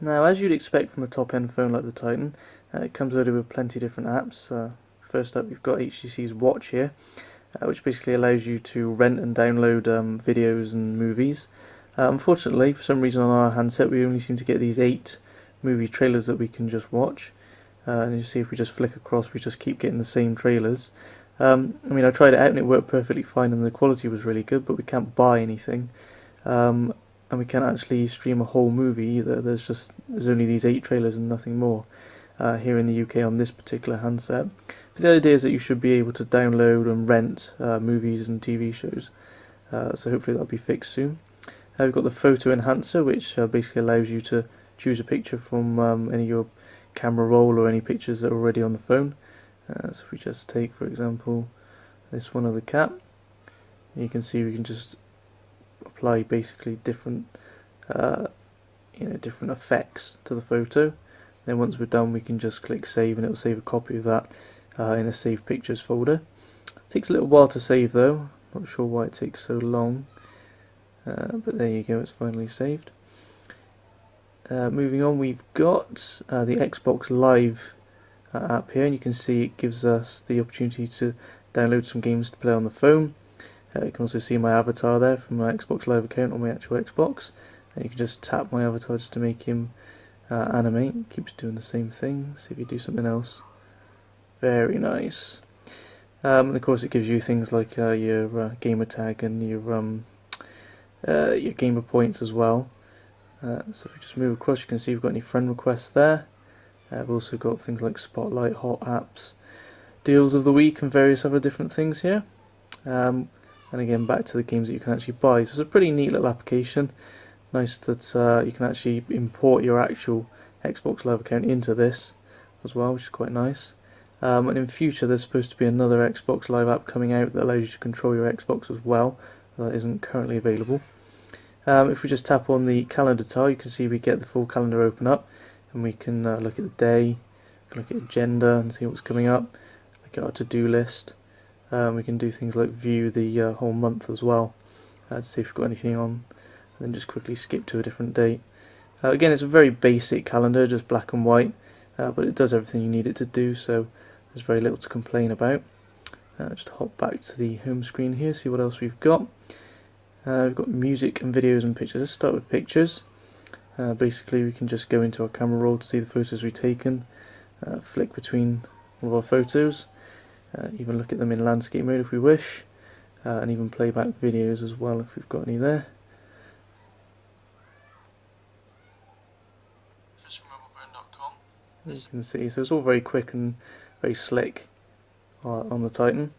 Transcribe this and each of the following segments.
Now, as you'd expect from a top-end phone like the Titan, it comes loaded with plenty of different apps. First up, you've got HTC's Watch here, which basically allows you to rent and download videos and movies. Unfortunately, for some reason on our handset, we only seem to get these 8 movie trailers that we can just watch. And you see if we just flick across, we just keep getting the same trailers. I mean, I tried it out and it worked perfectly fine and the quality was really good, but we can't buy anything. And we can't actually stream a whole movie either. There's only these 8 trailers and nothing more here in the UK on this particular handset. But the idea is that you should be able to download and rent movies and TV shows. So hopefully that'll be fixed soon. We've got the photo enhancer, which basically allows you to choose a picture from any of your camera roll or any pictures that are already on the phone. So if we just take, for example, this one of the cat, you can see we can just apply basically different different effects to the photo. Then once we're done, we can just click save and it will save a copy of that in a save pictures folder. It takes a little while to save though, not sure why it takes so long, but there you go, it's finally saved. Moving on, we've got the Xbox Live app here, and you can see it gives us the opportunity to download some games to play on the phone. You can also see my avatar there from my Xbox Live account on my actual Xbox, and you can just tap my avatar just to make him animate. It keeps doing the same thing. See if you do something else. Very nice. And of course it gives you things like your gamer tag and your gamer points as well. So if we just move across, you can see we've got any friend requests there. We've also got things like Spotlight, Hot Apps, Deals of the Week and various other different things here. And again, back to the games that you can actually buy. So it's a pretty neat little application. Nice that you can actually import your actual Xbox Live account into this as well, which is quite nice. And in future there's supposed to be another Xbox Live app coming out that allows you to control your Xbox as well. That isn't currently available. If we just tap on the calendar tile, you can see we get the full calendar open up, and we can look at the day, look at agenda and see what's coming up, look at our to-do list. We can do things like view the whole month as well, to see if we've got anything on, and then just quickly skip to a different date. Again, it's a very basic calendar, just black and white, but it does everything you need it to do, so there's very little to complain about. Just hop back to the home screen here, see what else we've got. We've got music and videos and pictures. Let's start with pictures. Basically we can just go into our camera roll to see the photos we've taken, flick between all of our photos, even look at them in landscape mode if we wish, and even play back videos as well if we've got any there. You can see, so it's all very quick and very slick on the Titan.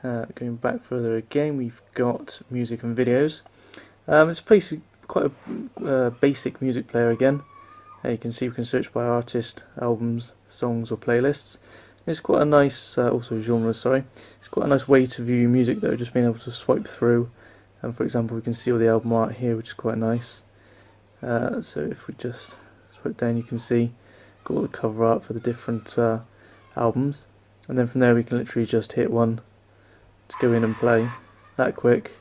Going back further again, we've got music and videos. It's basically quite a basic music player again. You can see we can search by artist, albums, songs or playlists. It's quite a nice, also genres, sorry. It's quite a nice way to view music though, just being able to swipe through. And for example, we can see all the album art here, which is quite nice. So if we just swipe down, you can see got all the cover art for the different albums. And then from there we can literally just hit one to go in and play, that quick.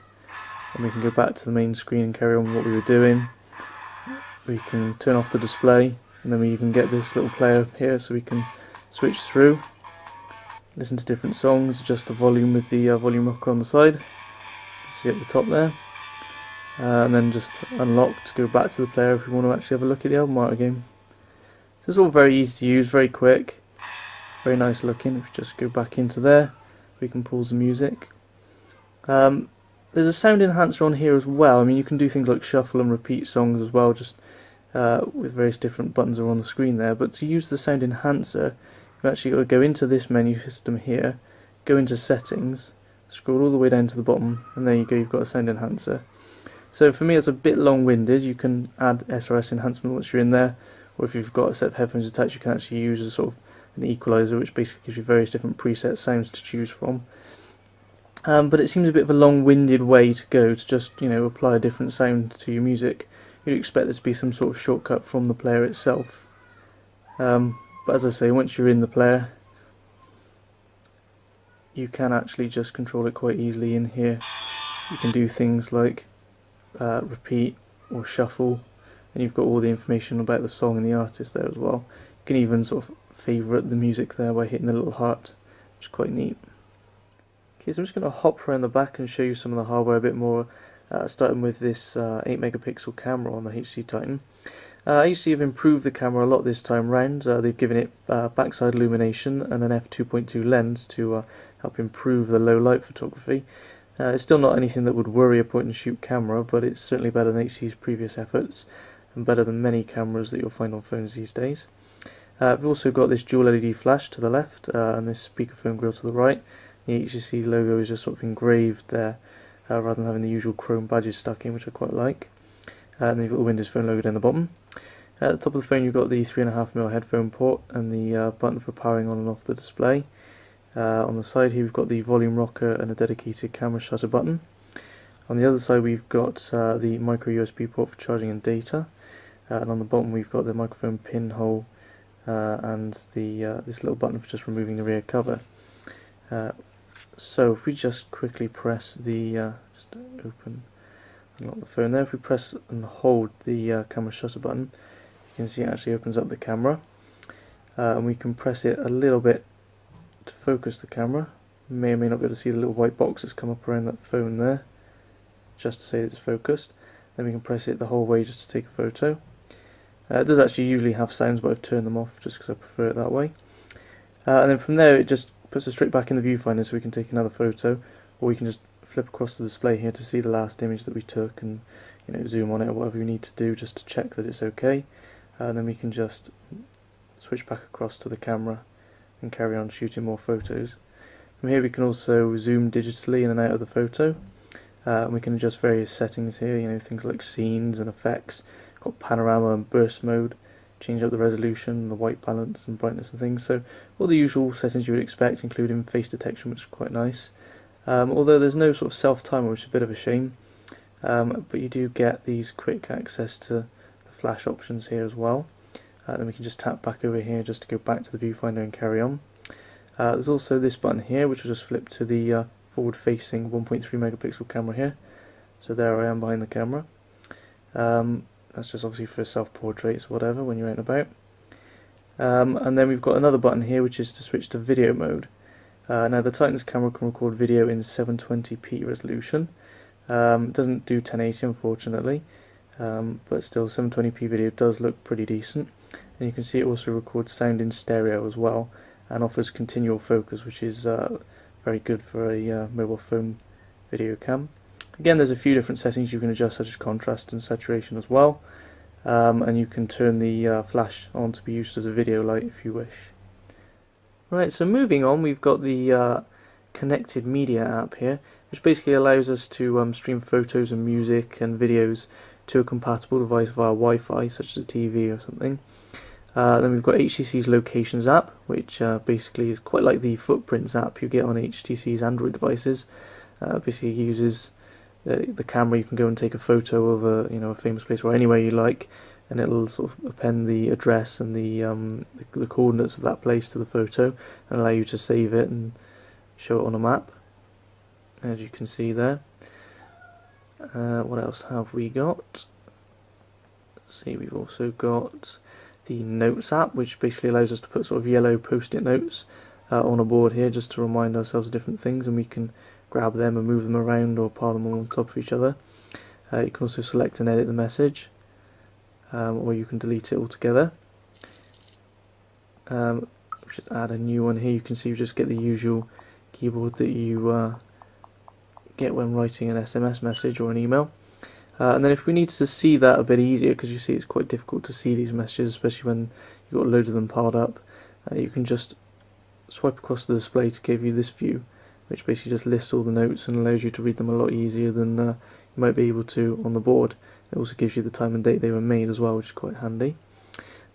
And we can go back to the main screen and carry on with what we were doing. We can turn off the display, and then we even get this little player here so we can switch through, listen to different songs, adjust the volume with the volume rocker on the side, you see at the top there, and then just unlock to go back to the player if we want to actually have a look at the album art again. So it's all very easy to use, very quick, very nice looking. If we just go back into there, we can pause the music. There's a sound enhancer on here as well. I mean, you can do things like shuffle and repeat songs as well, just with various different buttons are on the screen there. But to use the sound enhancer, you've actually got to go into this menu system here, go into settings, scroll all the way down to the bottom, and there you go, you've got a sound enhancer. So for me it's a bit long-winded. You can add SRS enhancement once you're in there, or if you've got a set of headphones attached, you can actually use a sort of an equalizer, which basically gives you various different preset sounds to choose from. But it seems a bit of a long-winded way to go to just, apply a different sound to your music. You'd expect there to be some sort of shortcut from the player itself. But as I say, once you're in the player, you can actually just control it quite easily in here. You can do things like repeat or shuffle, and you've got all the information about the song and the artist there as well. You can even sort of favourite the music there by hitting the little heart, which is quite neat. Okay, so I'm just going to hop around the back and show you some of the hardware a bit more, starting with this 8 megapixel camera on the HTC Titan. HTC have improved the camera a lot this time round. They've given it backside illumination and an f2.2 lens to help improve the low light photography. It's still not anything that would worry a point and shoot camera, but it's certainly better than HTC's previous efforts and better than many cameras that you'll find on phones these days. We've also got this dual LED flash to the left and this speakerphone grille to the right. The HTC logo is just sort of engraved there rather than having the usual chrome badges stuck in, which I quite like. And then you've got the Windows Phone logo down the bottom. At the top of the phone you've got the 3.5mm headphone port and the button for powering on and off the display. On the side here we've got the volume rocker and a dedicated camera shutter button. On the other side we've got the micro USB port for charging and data. And on the bottom we've got the microphone pinhole and this little button for just removing the rear cover. So if we just quickly press the, just open, unlock the phone there, if we press and hold the camera shutter button, you can see it actually opens up the camera. And we can press it a little bit to focus the camera. You may or may not be able to see the little white box that's come up around that phone there, just to say that it's focused. Then we can press it the whole way just to take a photo. It does actually usually have sounds, but I've turned them off just because I prefer it that way. And then from there it just puts us straight back in the viewfinder so we can take another photo, or we can just flip across the display here to see the last image that we took and zoom on it or whatever we need to do just to check that it's okay. And then we can just switch back across to the camera and carry on shooting more photos. From here we can also zoom digitally in and out of the photo. And we can adjust various settings here, things like scenes and effects. Got panorama and burst mode, change up the resolution, the white balance and brightness and things. So all the usual settings you would expect, including face detection, which is quite nice. Although there's no sort of self-timer, which is a bit of a shame. But you do get these quick access to the flash options here as well. Then we can just tap back over here just to go back to the viewfinder and carry on. There's also this button here, which will just flip to the forward-facing 1.3 megapixel camera here. So there I am behind the camera. That's just obviously for self-portraits or whatever when you're out and about. And then we've got another button here which is to switch to video mode. Now the Titan's camera can record video in 720p resolution. It doesn't do 1080 unfortunately, but still 720p video does look pretty decent. And you can see it also records sound in stereo as well and offers continual focus, which is very good for a mobile phone video cam. Again, there's a few different settings you can adjust, such as contrast and saturation as well, and you can turn the flash on to be used as a video light if you wish. Right, so moving on, we've got the Connected Media app here, which basically allows us to stream photos and music and videos to a compatible device via Wi-Fi, such as a TV or something. Then we've got HTC's Locations app, which basically is quite like the Footprints app you get on HTC's Android devices. Basically uses the camera. You can go and take a photo of a famous place or anywhere you like, and it'll sort of append the address and the coordinates of that place to the photo and allow you to save it and show it on a map, as you can see there. What else have we got? Let's see, we've also got the Notes app, which basically allows us to put sort of yellow post-it notes on a board here just to remind ourselves of different things, and we can grab them and move them around or pile them all on top of each other. You can also select and edit the message, or you can delete it altogether. Just add a new one here. You can see you just get the usual keyboard that you get when writing an SMS message or an email. And then if we need to see that a bit easier, because you see it's quite difficult to see these messages, especially when you've got loads of them piled up, you can just swipe across the display to give you this view, which basically just lists all the notes and allows you to read them a lot easier than you might be able to on the board. It also gives you the time and date they were made as well, which is quite handy.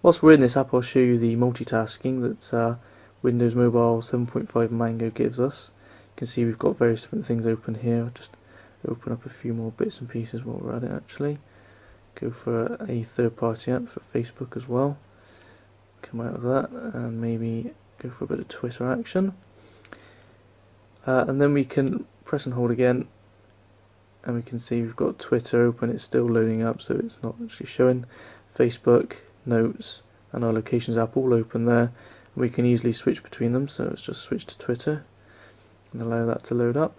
Whilst we're in this app, I'll show you the multitasking that Windows Mobile 7.5 Mango gives us. You can see we've got various different things open here. I'll just open up a few more bits and pieces while we're at it actually. Go for a third-party app for Facebook as well. Come out of that and maybe go for a bit of Twitter action. And then we can press and hold again and we can see we've got Twitter open. It's still loading up, so it's not actually showing. Facebook, Notes, and our Locations app all open there. We can easily switch between them, so let's just switch to Twitter and allow that to load up.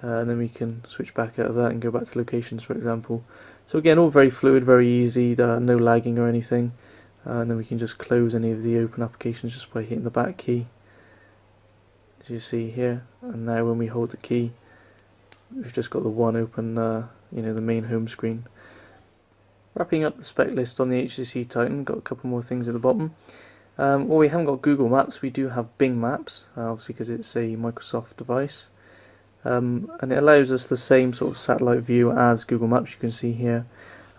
And then we can switch back out of that and go back to Locations, for example. So again, all very fluid, very easy, no lagging or anything. And then we can just close any of the open applications just by hitting the back key, as you see here. And now when we hold the key, we've just got the one open, the main home screen. Wrapping up the spec list on the HTC Titan, got a couple more things at the bottom. Well, we haven't got Google Maps, we do have Bing Maps, obviously because it's a Microsoft device. And it allows us the same sort of satellite view as Google Maps, you can see here.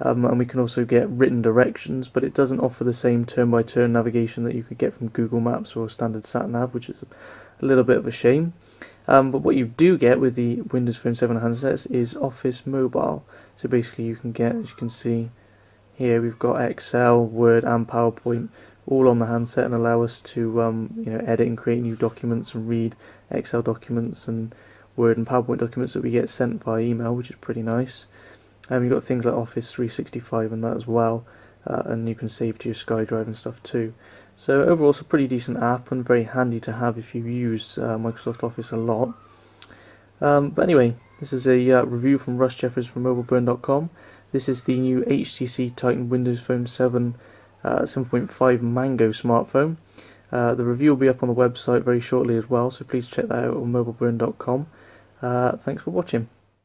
And we can also get written directions, but it doesn't offer the same turn-by-turn navigation that you could get from Google Maps or standard sat-nav, which is a little bit of a shame. But what you do get with the Windows Phone 7 handsets is Office Mobile. So basically you can get, as you can see here, we've got Excel, Word and PowerPoint all on the handset, and allow us to edit and create new documents and read Excel documents and Word and PowerPoint documents that we get sent via email, which is pretty nice. You've got things like Office 365 and that as well, and you can save to your SkyDrive and stuff too. So overall it's a pretty decent app and very handy to have if you use Microsoft Office a lot. But anyway, this is a review from Russ Jeffers from MobileBurn.com. This is the new HTC Titan Windows Phone 7 7.5 Mango smartphone. The review will be up on the website very shortly as well, so please check that out on MobileBurn.com. Thanks for watching.